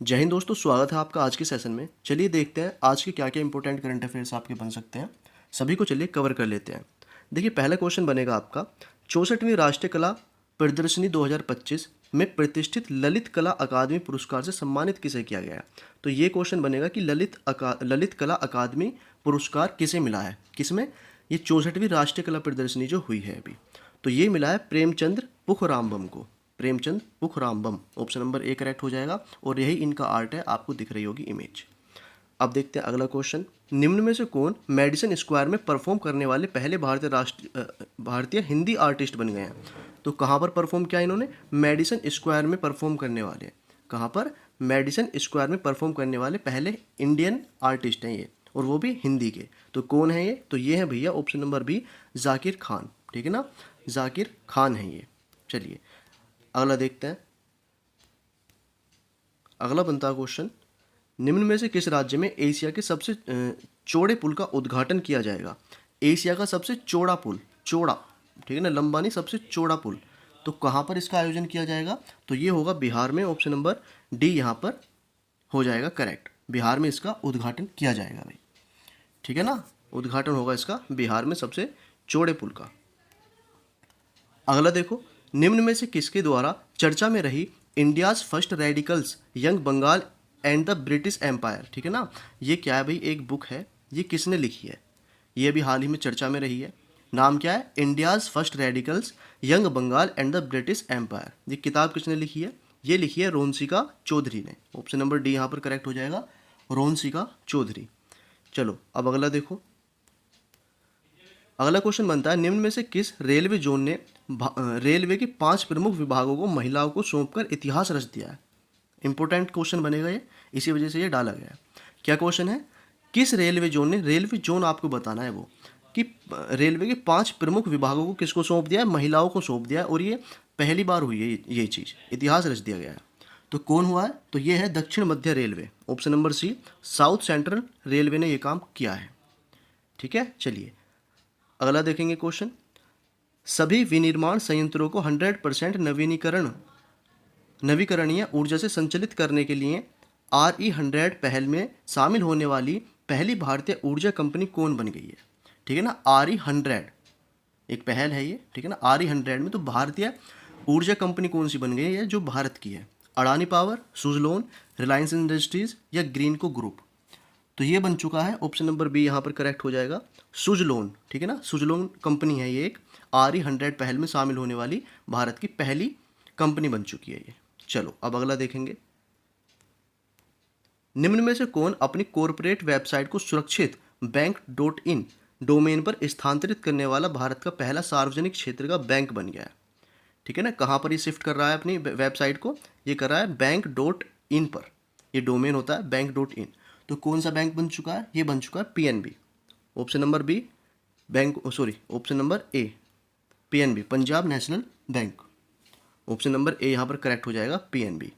जय हिंद दोस्तों, स्वागत है आपका आज के सेशन में। चलिए देखते हैं आज के क्या क्या इंपॉर्टेंट करंट अफेयर्स आपके बन सकते हैं। सभी को चलिए कवर कर लेते हैं। देखिए, पहला क्वेश्चन बनेगा आपका 64वीं राष्ट्रीय कला प्रदर्शनी 2025 में प्रतिष्ठित ललित कला अकादमी पुरस्कार से सम्मानित किसे किया गया है। तो ये क्वेश्चन बनेगा कि ललित कला अकादमी पुरस्कार किसे मिला है, किसमें, ये 64वीं राष्ट्रीय कला प्रदर्शनी जो हुई है अभी, तो ये मिला है प्रेमचंद्र पुखरामबम को। Premchand Pukhrambam, option number A correct हो जाएगा। और यही इनका आर्ट है, आपको दिख रही होगी इमेज। अब देखते हैं अगला क्वेश्चन। निम्न में से कौन मेडिसन स्क्वायर में परफॉर्म करने वाले पहले भारतीय हिंदी आर्टिस्ट बन गए हैं। तो कहाँ पर परफॉर्म किया इन्होंने, मेडिसन स्क्वायर में परफॉर्म करने वाले, कहाँ पर, मेडिसन स्क्वायर में परफॉर्म करने वाले पहले इंडियन आर्टिस्ट हैं ये, और वो भी हिंदी के। तो कौन है ये, तो ये है भैया option number B, Zakir Khan. ठीक है ना, जाकिर खान है ये। चलिए अगला देखते हैं। अगला बनता है क्वेश्चन, निम्न में से किस राज्य में एशिया के सबसे चौड़े पुल का उद्घाटन किया जाएगा। एशिया का सबसे चौड़ा पुल, चौड़ा, ठीक है ना, लंबा नहीं, सबसे चौड़ा पुल। तो कहाँ पर इसका आयोजन किया जाएगा, तो ये होगा बिहार में, ऑप्शन नंबर डी यहाँ पर हो जाएगा करेक्ट। बिहार में इसका उद्घाटन किया जाएगा भाई, ठीक है ना, उद्घाटन होगा इसका बिहार में सबसे चौड़े पुल का। अगला देखो, निम्न में से किसके द्वारा चर्चा में रही India's first radicals young Bengal and the British empire. ठीक है ना, ये क्या है भाई, एक बुक है, ये किसने लिखी है, ये अभी हाल ही में चर्चा में रही है। नाम क्या है, India's first radicals young Bengal and the British empire. ये किताब किसने लिखी है, ये लिखी है रोनसिका चौधरी ने। ऑप्शन नंबर डी यहाँ पर करेक्ट हो जाएगा, रोनसिका चौधरी। चलो अब अगला देखो। अगला क्वेश्चन बनता है, निम्न में से किस रेलवे जोन ने रेलवे के 5 प्रमुख विभागों को महिलाओं को सौंपकर इतिहास रच दिया है। इंपॉर्टेंट क्वेश्चन बनेगा ये, इसी वजह से ये डाला गया है। क्या क्वेश्चन है, किस रेलवे जोन ने, रेलवे जोन आपको बताना है वो, कि रेलवे के 5 प्रमुख विभागों को किसको सौंप दिया है, महिलाओं को सौंप दिया है। और ये पहली बार हुई है ये चीज़, इतिहास रच दिया गया है। तो कौन हुआ है, तो ये है Dakshin Madhya railway, option number C, south central railway ने ये काम किया है। ठीक है, चलिए अगला देखेंगे क्वेश्चन। सभी विनिर्माण संयंत्रों को 100% नवीकरणीय ऊर्जा से संचालित करने के लिए RE100 पहल में शामिल होने वाली पहली भारतीय ऊर्जा कंपनी कौन बन गई है। ठीक है ना, RE100 एक पहल है ये, ठीक है ना। RE100 में तो भारतीय ऊर्जा कंपनी कौन सी बन गई है, जो भारत की है, अडानी पावर, सुजलोन, रिलायंस इंडस्ट्रीज या ग्रीनको ग्रुप। तो ये बन चुका है, ऑप्शन नंबर बी यहाँ पर करेक्ट हो जाएगा, सुजलोन। ठीक है ना, सुजलोन कंपनी है ये, एक RE100 पहल में शामिल होने वाली भारत की पहली कंपनी बन चुकी है ये। चलो अब अगला देखेंगे। निम्न में से कौन अपनी कॉरपोरेट वेबसाइट को सुरक्षित बैंक.in डोमेन पर स्थानांतरित करने वाला भारत का पहला सार्वजनिक क्षेत्र का बैंक बन गया है। ठीक है ना, कहाँ पर ये शिफ्ट कर रहा है अपनी वेबसाइट को, ये कर रहा है बैंक.in पर, ये डोमेन होता है बैंक.in। तो कौन सा बैंक बन चुका है, ये बन चुका है PNB, option number B, option number A PNB, Punjab national bank. Option number A यहाँ पर करेक्ट हो जाएगा, PNB।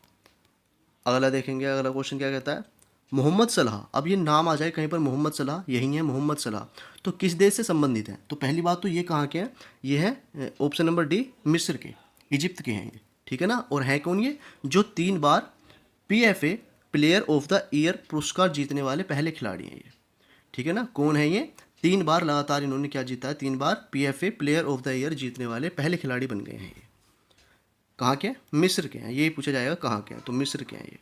अगला देखेंगे, अगला क्वेश्चन क्या कहता है, मोहम्मद सलाह। अब ये नाम आ जाए कहीं पर, मोहम्मद सलाह, यही है मोहम्मद सलाह, तो किस देश से संबंधित हैं। तो पहली बात तो ये कहाँ के हैं, ये है ऑप्शन नंबर डी, मिस्र के, इजिप्ट के हैं ये। ठीक है ना, और है कौन ये, जो 3 बार PFA player of the year पुरस्कार जीतने वाले पहले खिलाड़ी हैं ये। ठीक है ना, कौन है ये, 3 बार लगातार इन्होंने क्या जीता है, 3 बार PFA player of the year जीतने वाले पहले खिलाड़ी बन गए हैं ये। कहाँ के हैं, मिस्र के हैं, ये पूछा जाएगा कहाँ के हैं, तो मिस्र के हैं ये।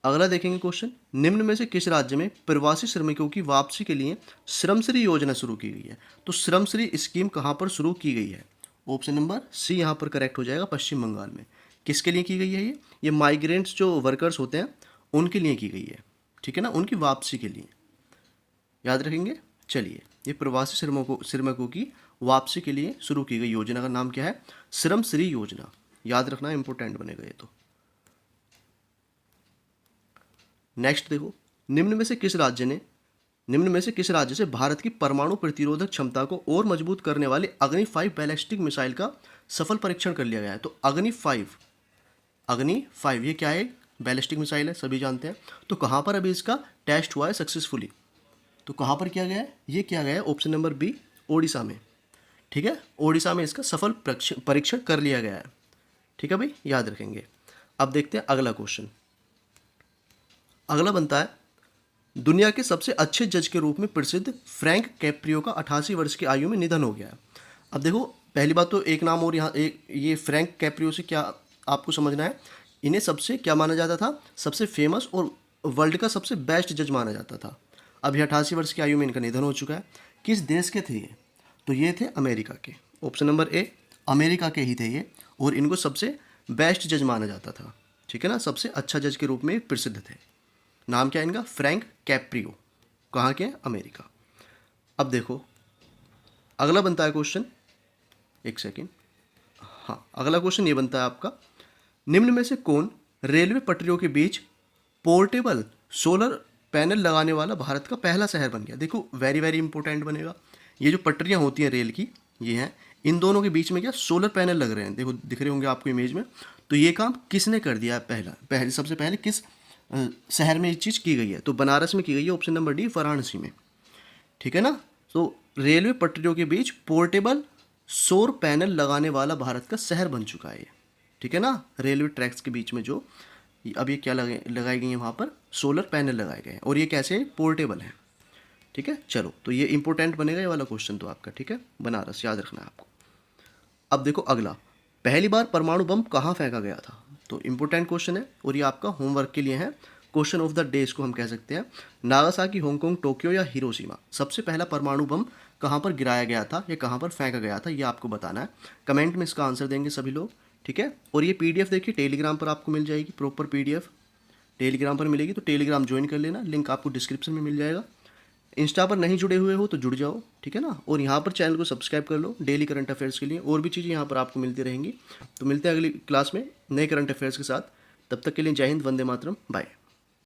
अगला देखेंगे क्वेश्चन, निम्न में से किस राज्य में प्रवासी श्रमिकों की वापसी के लिए श्रमश्री योजना शुरू की गई है। तो श्रमश्री स्कीम कहाँ पर शुरू की गई है, ऑप्शन नंबर सी यहाँ पर करेक्ट हो जाएगा, पश्चिम बंगाल में। किसके लिए की गई है ये माइग्रेंट्स जो वर्कर्स होते हैं उनके लिए की गई है। ठीक है ना, उनकी वापसी के लिए, याद रखेंगे। चलिए, ये प्रवासी श्रमिकों की वापसी के लिए शुरू की गई योजना का नाम क्या है, श्रमश्री योजना, याद रखना इंपॉर्टेंट बनेगा ये तो। नेक्स्ट देखो, निम्न में से किस राज्य से भारत की परमाणु प्रतिरोधक क्षमता को और मजबूत करने वाली अग्नि 5 बैलिस्टिक मिसाइल का सफल परीक्षण कर लिया गया है। तो अग्नि 5 ये क्या है, बैलिस्टिक मिसाइल है, सभी जानते हैं। तो कहाँ पर अभी इसका टेस्ट हुआ है सक्सेसफुली, तो कहाँ पर किया गया है, ये किया गया है ऑप्शन नंबर बी, ओडिशा में। ठीक है, ओडिशा में इसका सफल परीक्षण कर लिया गया है। ठीक है भाई, याद रखेंगे। अब देखते हैं अगला क्वेश्चन। अगला बनता है, दुनिया के सबसे अच्छे जज के रूप में प्रसिद्ध फ्रैंक कैप्रियो का 88 वर्ष की आयु में निधन हो गया है। अब देखो, पहली बात तो एक नाम और यहाँ एक ये फ्रैंक कैप्रियो से क्या आपको समझना है, इन्हें सबसे क्या माना जाता था, सबसे फेमस और वर्ल्ड का सबसे बेस्ट जज माना जाता था। अभी 88 वर्ष की आयु में इनका निधन हो चुका है। किस देश के थे ये? तो ये थे अमेरिका के। ऑप्शन नंबर ए, अमेरिका के ही थे ये, और इनको सबसे बेस्ट जज माना जाता था। ठीक है ना, सबसे अच्छा जज के रूप में प्रसिद्ध थे। नाम क्या है इनका? Frank Caprio. कहाँ के? अमेरिका। अब देखो अगला बनता है क्वेश्चन, एक सेकेंड, हाँ अगला क्वेश्चन ये बनता है आपका, निम्न में से कौन रेलवे पटरियों के बीच पोर्टेबल सोलर पैनल लगाने वाला भारत का पहला शहर बन गया? देखो वेरी वेरी इंपॉर्टेंट बनेगा। ये जो पटरियाँ होती हैं रेल की, ये हैं, इन दोनों के बीच में क्या सोलर पैनल लग रहे हैं, देखो दिख रहे होंगे आपको इमेज में। तो ये काम किसने कर दिया है? सबसे पहले किस शहर में ये चीज़ की गई है? तो बनारस में की गई है। ऑप्शन नंबर डी, वाराणसी में। ठीक है ना। तो रेलवे पटरियों के बीच पोर्टेबल सौर पैनल लगाने वाला भारत का शहर बन चुका है ये। ठीक है ना, रेलवे ट्रैक्स के बीच में जो अब ये क्या लगाई गई है, वहाँ पर सोलर पैनल लगाए गए हैं, और ये कैसे पोर्टेबल है। ठीक है, चलो तो ये इंपॉर्टेंट बनेगा ये वाला क्वेश्चन तो आपका। ठीक है, बनारस याद रखना है आपको। अब देखो अगला, पहली बार परमाणु बम कहाँ फेंका गया था? तो इंपॉर्टेंट क्वेश्चन है, और ये आपका होमवर्क के लिए है। क्वेश्चन ऑफ द डे इसको हम कह सकते हैं। नागासाकी, हांगकांग, टोक्यो या हिरोशिमा, सबसे पहला परमाणु बम कहाँ पर गिराया गया था या कहाँ पर फेंका गया था, ये आपको बताना है। कमेंट में इसका आंसर देंगे सभी लोग। ठीक है, और ये पीडीएफ देखिए टेलीग्राम पर आपको मिल जाएगी, प्रॉपर पीडीएफ टेलीग्राम पर मिलेगी, तो टेलीग्राम ज्वाइन कर लेना, लिंक आपको डिस्क्रिप्शन में मिल जाएगा। इंस्टा पर नहीं जुड़े हुए हो तो जुड़ जाओ। ठीक है ना, और यहाँ पर चैनल को सब्सक्राइब कर लो डेली करंट अफेयर्स के लिए, और भी चीज़ें यहाँ पर आपको मिलती रहेंगी। तो मिलते हैं अगली क्लास में नए करंट अफेयर्स के साथ। तब तक के लिए जय हिंद, वंदे मातरम, बाय।